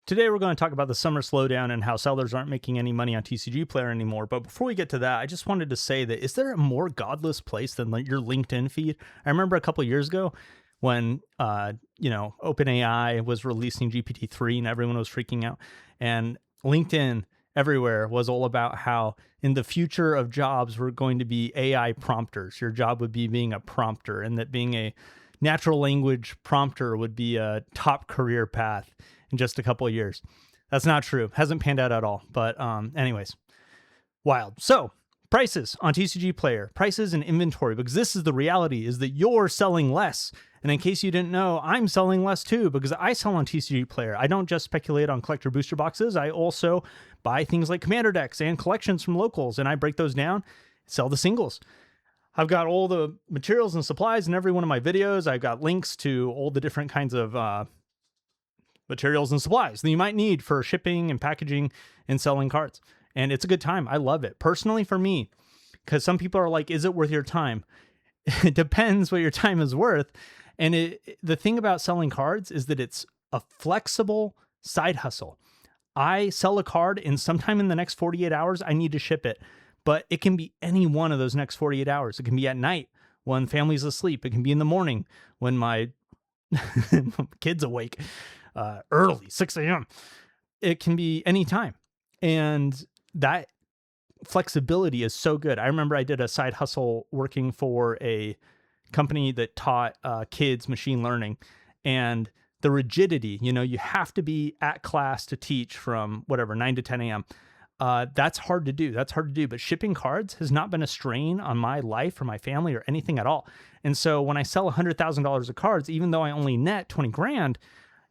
Today, we're going to talk about the summer slowdown and how sellers aren't making any money on TCG Player anymore. But before we get to that, I just wanted to say that is there a more godless place than your LinkedIn feed? I remember a couple of years ago when, OpenAI was releasing GPT-3 and everyone was freaking out. And LinkedIn everywhere was all about how in the future of jobs, we're going to be AI prompters. Your job would be being a prompter, and that being a natural language prompter would be a top career path in just a couple of years. That's not true. Hasn't panned out at all. But anyways, wild. So prices on TCG Player, prices and inventory, because this is the reality, is that you're selling less. And in case you didn't know, I'm selling less too, because I sell on TCG Player. I don't just speculate on collector booster boxes. I also buy things like commander decks and collections from locals, and I break those down, sell the singles. I've got all the materials and supplies in every one of my videos. I've got links to all the different kinds of materials and supplies that you might need for shipping and packaging and selling cards. And it's a good time. I love it. Personally, for me, because some people are like, is it worth your time? It depends what your time is worth. And the thing about selling cards is that it's a flexible side hustle. I sell a card and sometime in the next 48 hours, I need to ship it. But it can be any one of those next 48 hours. It can be at night when family's asleep. It can be in the morning when my kid's awake. Early, 6 a.m. It can be anytime. And that flexibility is so good. I remember I did a side hustle working for a company that taught kids machine learning, and the rigidity, you have to be at class to teach from whatever, 9 to 10 a.m. That's hard to do. But shipping cards has not been a strain on my life or my family or anything at all. And so when I sell $100,000 of cards, even though I only net 20 grand,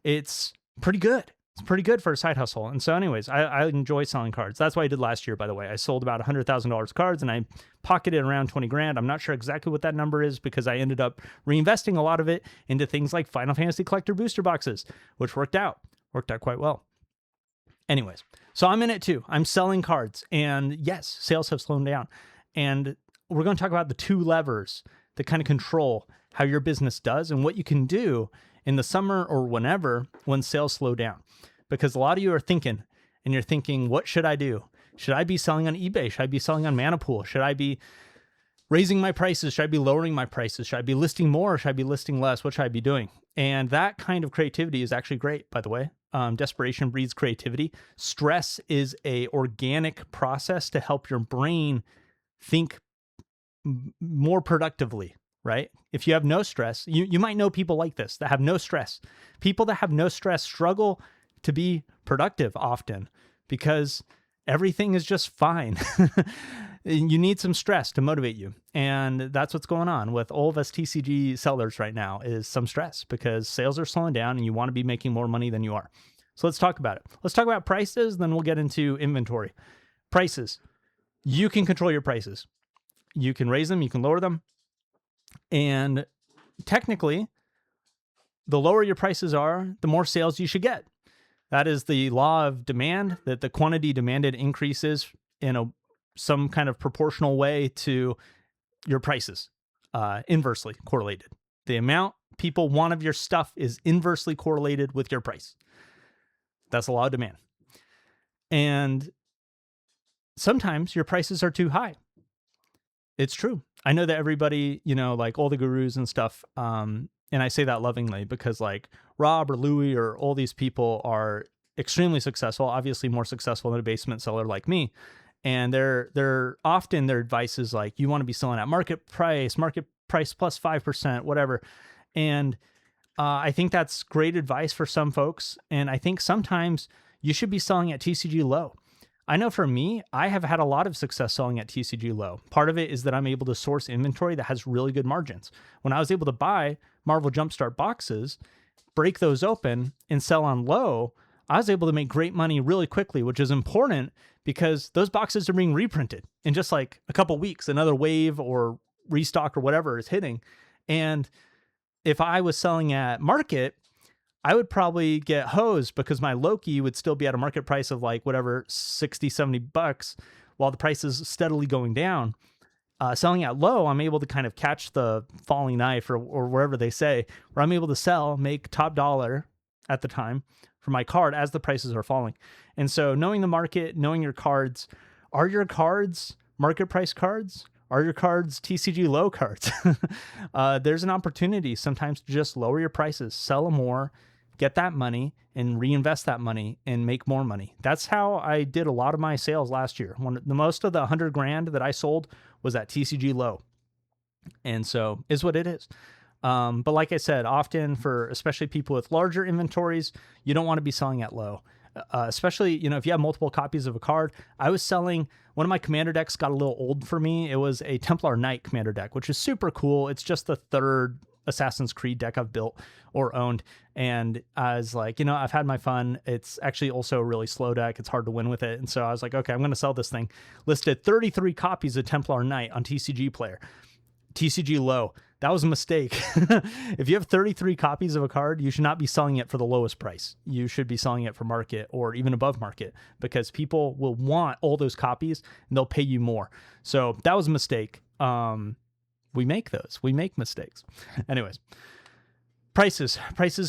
it's pretty good. It's pretty good for a side hustle. And so anyways, I enjoy selling cards. That's what I did last year, by the way. I sold about $100,000 cards and I pocketed around 20 grand. I'm not sure exactly what that number is because I ended up reinvesting a lot of it into things like Final Fantasy collector booster boxes, which worked out quite well. Anyways, so I'm in it too. I'm selling cards, and yes, sales have slowed down. And we're going to talk about the two levers that kind of control how your business does and what you can do in the summer or whenever when sales slow down. Because a lot of you are thinking, and you're thinking, what should I do? Should I be selling on eBay? Should I be selling on Manapool? Should I be raising my prices? Should I be lowering my prices? Should I be listing more? Should I be listing less? What should I be doing? And that kind of creativity is actually great, by the way. Desperation breeds creativity. Stress is a organic process to help your brain think more productively, right? If you have no stress, you might know people like this that have no stress. People that have no stress struggle to be productive often because everything is just fine. You need some stress to motivate you. And that's what's going on with all of us TCG sellers right now, is some stress because sales are slowing down and you want to be making more money than you are. So let's talk about it. Let's talk about prices, then we'll get into inventory. Prices. You can control your prices. You can raise them, you can lower them. And technically, the lower your prices are, the more sales you should get. That is the law of demand, that the quantity demanded increases in some kind of proportional way to your prices, inversely correlated. The amount people want of your stuff is inversely correlated with your price. That's the law of demand. And sometimes your prices are too high. It's true. I know that everybody, like all the gurus and stuff, and I say that lovingly because like Rob or Louie or all these people are extremely successful, obviously more successful than a basement seller like me. And they're often, their advice is like, you want to be selling at market price plus 5%, whatever. And I think that's great advice for some folks. And I think sometimes you should be selling at TCG low. I know for me, I have had a lot of success selling at TCG low. Part of it is that I'm able to source inventory that has really good margins. When I was able to buy Marvel Jumpstart boxes, break those open and sell on low, I was able to make great money really quickly, which is important because those boxes are being reprinted in just like a couple weeks. Another wave or restock or whatever is hitting. And if I was selling at market, I would probably get hosed because my Loki would still be at a market price of like whatever, 60, 70 bucks while the price is steadily going down. Selling at low, I'm able to kind of catch the falling knife or wherever they say, where I'm able to sell, make top dollar at the time for my card as the prices are falling. And so knowing the market, knowing your cards, are your cards market price cards? Are your cards TCG low cards? There's an opportunity sometimes to just lower your prices, sell more, get that money and reinvest that money and make more money. That's how I did a lot of my sales last year. The most of the 100 grand that I sold was at TCG low. And so is what it is. But like I said, often for especially people with larger inventories, you don't want to be selling at low. Especially, if you have multiple copies of a card. I was selling, one of my commander decks got a little old for me. It was a Templar Knight commander deck, which is super cool. It's just the third Assassin's Creed deck I've built or owned. And I was like, I've had my fun. It's actually also a really slow deck. It's hard to win with it. And so I was like, okay, I'm going to sell this thing. Listed 33 copies of Templar Knight on TCG Player. TCG low. That was a mistake. If you have 33 copies of a card, you should not be selling it for the lowest price. You should be selling it for market or even above market, because people will want all those copies and they'll pay you more. So that was a mistake. We make those. We make mistakes. Anyways, prices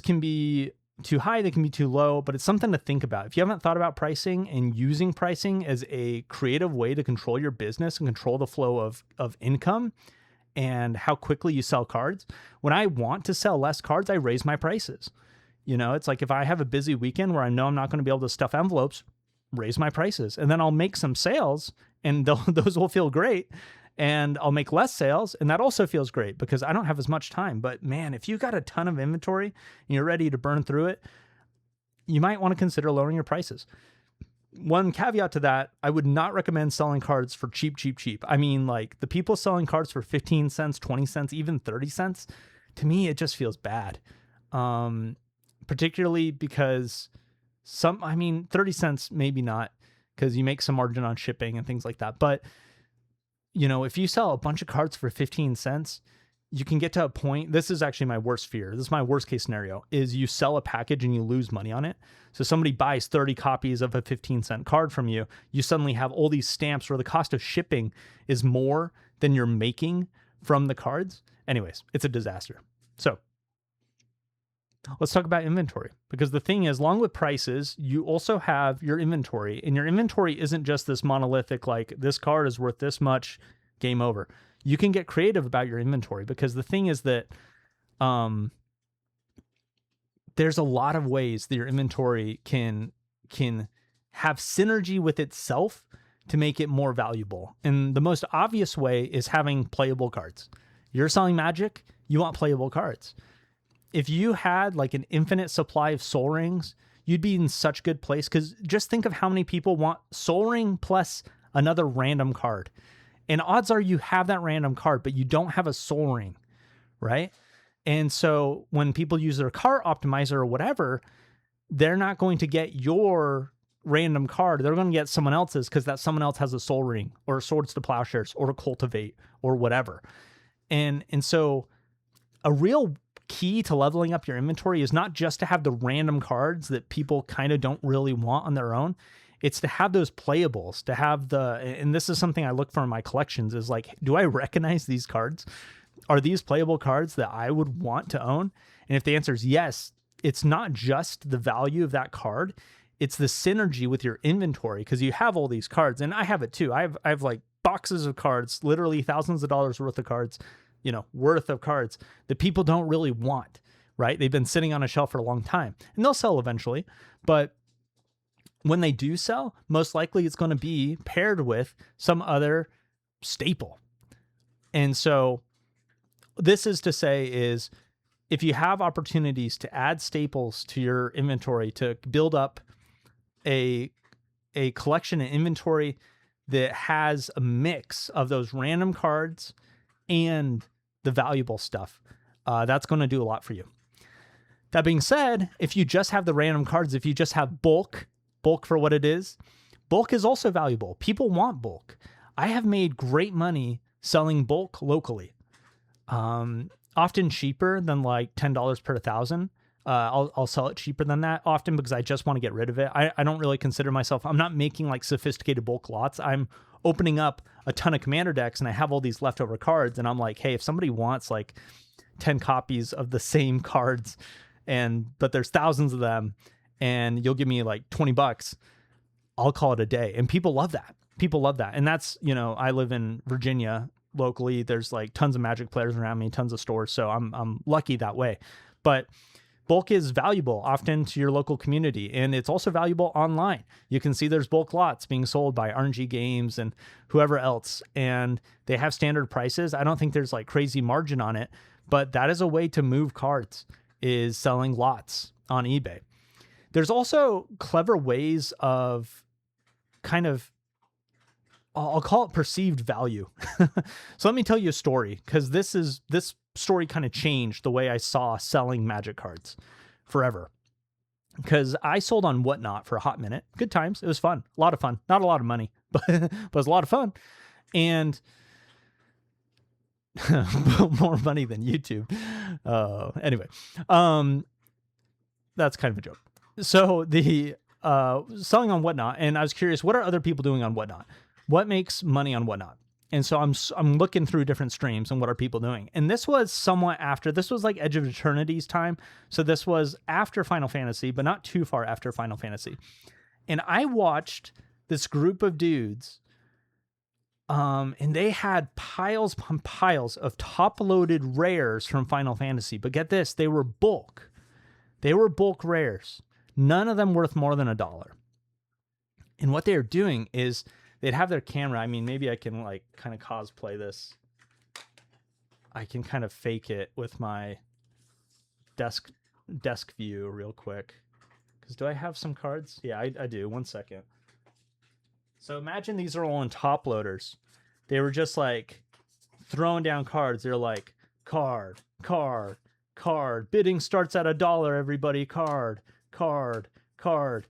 can be too high. They can be too low, but it's something to think about. If you haven't thought about pricing and using pricing as a creative way to control your business and control the flow of income, and how quickly you sell cards. When I want to sell less cards, I raise my prices. It's like if I have a busy weekend where I know I'm not going to be able to stuff envelopes, raise my prices. And then I'll make some sales and those will feel great. And I'll make less sales and that also feels great because I don't have as much time. But man, if you got a ton of inventory and you're ready to burn through it, you might want to consider lowering your prices. One caveat to that, I would not recommend selling cards for cheap. I mean, like the people selling cards for 15 cents, 20 cents, even 30 cents, to me, it just feels bad. Particularly because 30 cents, maybe not, because you make some margin on shipping and things like that. But, if you sell a bunch of cards for 15 cents, you can get to a point. This is actually my worst fear. This is my worst case scenario, is you sell a package and you lose money on it. So somebody buys 30 copies of a 15-cent card from you. You suddenly have all these stamps where the cost of shipping is more than you're making from the cards. Anyways, it's a disaster. So let's talk about inventory, because the thing is, along with prices, you also have your inventory, and your inventory isn't just this monolithic, like this card is worth this much, game over. You can get creative about your inventory, because the thing is that there's a lot of ways that your inventory can have synergy with itself to make it more valuable. And the most obvious way is having playable cards. You're selling Magic, you want playable cards. If you had like an infinite supply of Soul Rings, you'd be in such good place, because just think of how many people want Soul Ring plus another random card. And odds are you have that random card, but you don't have a Soul Ring, right? And so when people use their cart optimizer or whatever, they're not going to get your random card. They're going to get someone else's, because that someone else has a Soul Ring or Swords to Plowshares or a Cultivate or whatever. And so a real key to leveling up your inventory is not just to have the random cards that people kind of don't really want on their own. It's to have those playables, to have and this is something I look for in my collections, is like, do I recognize these cards? Are these playable cards that I would want to own? And if the answer is yes, it's not just the value of that card, it's the synergy with your inventory, because you have all these cards, and I have it too. I have like boxes of cards, literally thousands of dollars worth of cards, that people don't really want, right? They've been sitting on a shelf for a long time, and they'll sell eventually. But when they do sell, most likely it's going to be paired with some other staple. And so this is to say is, if you have opportunities to add staples to your inventory, to build up a collection and inventory that has a mix of those random cards and the valuable stuff, that's going to do a lot for you. That being said, if you just have the random cards, if you just have bulk for what it is, bulk is also valuable. People want bulk. I have made great money selling bulk locally. Often cheaper than like $10 per 1,000. I'll sell it cheaper than that often, because I just want to get rid of it. I don't really consider myself, I'm not making like sophisticated bulk lots. I'm opening up a ton of commander decks and I have all these leftover cards, and I'm like, hey, if somebody wants like 10 copies of the same cards, but there's thousands of them, and you'll give me like $20, I'll call it a day. And people love that. People love that. And that's, I live in Virginia locally. There's like tons of Magic players around me, tons of stores. So I'm lucky that way. But bulk is valuable often to your local community, and it's also valuable online. You can see there's bulk lots being sold by RNG Games and whoever else, and they have standard prices. I don't think there's like crazy margin on it, but that is a way to move cards, is selling lots on eBay. There's also clever ways of kind of, I'll call it perceived value. So let me tell you a story, because this story kind of changed the way I saw selling Magic cards forever. Because I sold on Whatnot for a hot minute. Good times. It was fun. A lot of fun. Not a lot of money, but it was a lot of fun. And more money than YouTube. Anyway, that's kind of a joke. So the selling on Whatnot, and I was curious, what are other people doing on Whatnot? What makes money on Whatnot? And so I'm looking through different streams and what are people doing. And this was somewhat after, this was like Edge of Eternity's time. So this was after Final Fantasy, but not too far after Final Fantasy. And I watched this group of dudes, and they had piles upon piles of top-loaded rares from Final Fantasy. But get this, they were bulk. They were bulk rares. None of them worth more than $1. And what they were doing is they'd have their camera. I mean, maybe I can like kind of cosplay this. I can kind of fake it with my desk view real quick. Because do I have some cards? Yeah, I do. 1 second. So imagine these are all in top loaders. They were just like throwing down cards. They're like card, card, card. Bidding starts at $1, everybody. Card, card, card.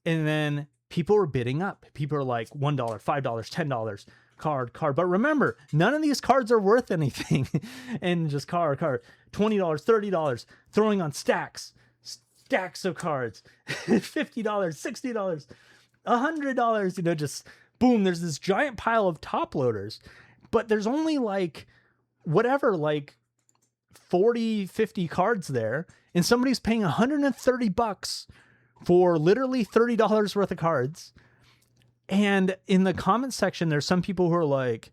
And then people were bidding up. People are like $1, $5, $10, card, card. But remember, none of these cards are worth anything. And just card, $20, $30, throwing on stacks of cards, $50, $60, $100, just boom, there's this giant pile of top loaders. But there's only like, whatever, like 40, 50 cards there. And somebody's paying $130 for literally $30 worth of cards. And in the comments section, there's some people who are like,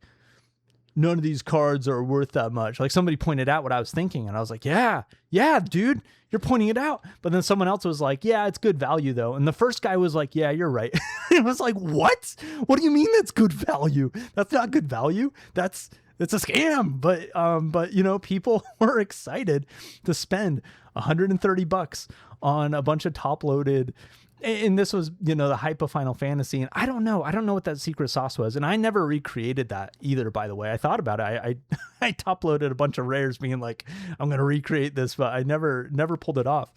none of these cards are worth that much. Like somebody pointed out what I was thinking, and I was like, yeah, dude, you're pointing it out. But then someone else was like, yeah, it's good value though. And the first guy was like, yeah, you're right. It was like, what do you mean that's good value? That's not good value. It's a scam. But people were excited to spend $130 on a bunch of top loaded. And this was, the hype of Final Fantasy. And I don't know what that secret sauce was. And I never recreated that either, by the way. I thought about it. I top loaded a bunch of rares being like, I'm going to recreate this, but I never pulled it off.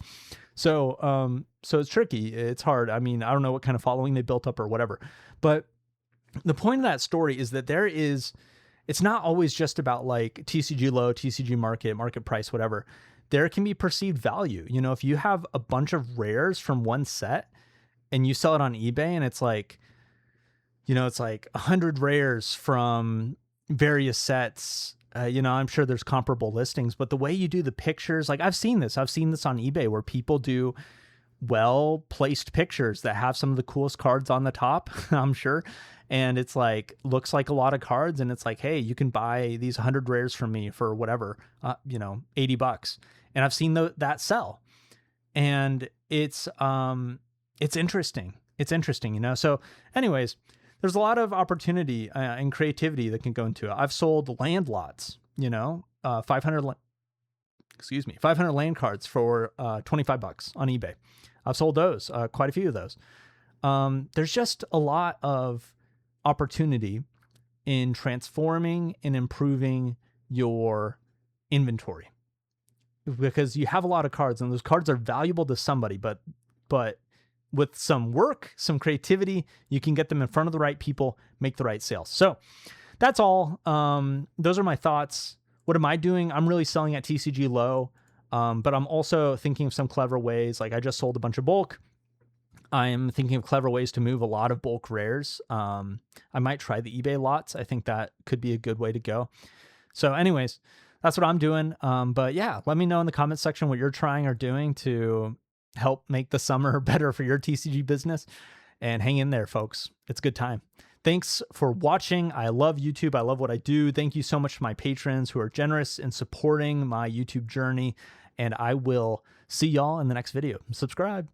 So it's tricky. It's hard. I mean, I don't know what kind of following they built up or whatever, but the point of that story is that it's not always just about like TCG low, TCG market price, whatever. There can be perceived value. If you have a bunch of rares from one set and you sell it on eBay and it's like, it's like 100 rares from various sets. I'm sure there's comparable listings, but the way you do the pictures, like I've seen this on eBay where people do well-placed pictures that have some of the coolest cards on the top, I'm sure. And it's like, looks like a lot of cards. And it's like, hey, you can buy these 100 rares from me for whatever, $80. And I've seen that sell. And it's interesting. It's interesting, So anyways, there's a lot of opportunity and creativity that can go into it. I've sold land lots, 500 land cards for $25 on eBay. I've sold those, quite a few of those. There's just a lot of opportunity in transforming and improving your inventory, because you have a lot of cards and those cards are valuable to somebody, but with some work, some creativity, you can get them in front of the right people, make the right sales. So that's all. Those are my thoughts. What am I doing? I'm really selling at TCG low, but I'm also thinking of some clever ways. Like I just sold a bunch of bulk. I'm thinking of clever ways to move a lot of bulk rares. I might try the eBay lots. I think that could be a good way to go. So anyways, that's what I'm doing. But yeah, let me know in the comments section what you're trying or doing to help make the summer better for your TCG business. And hang in there, folks. It's a good time. Thanks for watching. I love YouTube. I love what I do. Thank you so much to my patrons who are generous in supporting my YouTube journey. And I will see y'all in the next video. Subscribe.